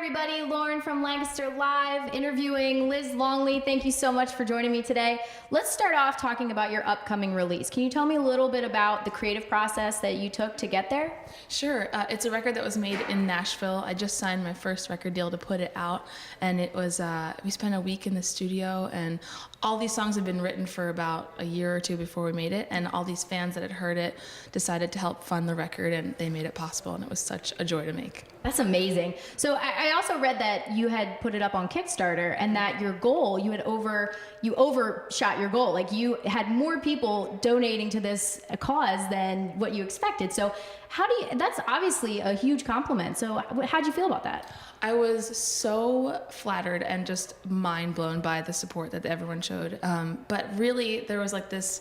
everybody. Lauren from Lancaster Live interviewing Liz Longley. Thank you so much for joining me today. Let's start off talking about your upcoming release. Can you tell me a little bit about the creative process that you took to get there? Sure. It's a record that was made in Nashville. I just signed my first record deal to put it out, and it was we spent a week in the studio, and all these songs had been written for about a year or two before we made it, and all these fans that had heard it decided to help fund the record, and they made it possible, and it was such a joy to make. That's amazing. So I also read that you had put it up on Kickstarter, and that your goal, you overshot your goal. Like, you had more people donating to this cause than what you expected. So that's obviously a huge compliment. So how'd you feel about that? I was so flattered and just mind blown by the support that everyone showed. But really, there was like this,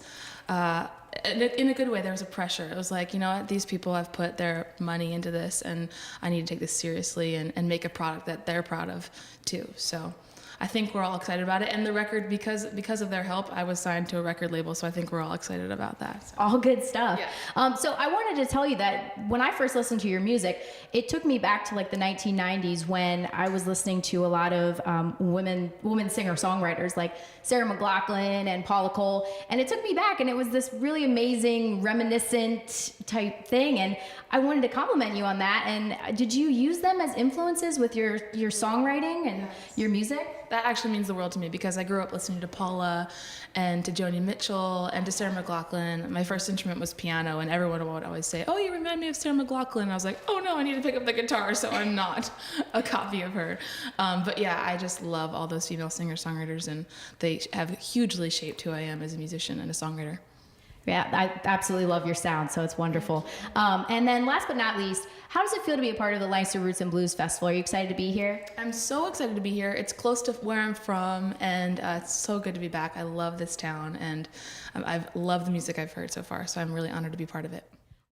in a good way, there was a pressure. It was like, you know what, these people have put their money into this, and I need to take this seriously and make a product that they're proud of too. So I think we're all excited about it. And the record, because of their help, I was signed to a record label, so I think we're all excited about that. So. All good stuff. Yeah. So I wanted to tell you that when I first listened to your music, it took me back to like the 1990s when I was listening to a lot of women singer-songwriters like Sarah McLachlan and Paula Cole. And it took me back, and it was this really amazing, reminiscent type thing. And I wanted to compliment you on that. And did you use them as influences with your songwriting and your music? That actually means the world to me, because I grew up listening to Paula and to Joni Mitchell and to Sarah McLachlan. My first instrument was piano, and everyone would always say, "Oh, you remind me of Sarah McLachlan." I was like, "Oh no, I need to pick up the guitar so I'm not a copy of her." But yeah, I just love all those female singer-songwriters, and they have hugely shaped who I am as a musician and a songwriter. Yeah, I absolutely love your sound, so it's wonderful. And then last but not least, how does it feel to be a part of the Lancaster Roots and Blues Festival? Are you excited to be here? I'm so excited to be here. It's close to where I'm from, and it's so good to be back. I love this town, and I've loved the music I've heard so far, so I'm really honored to be part of it.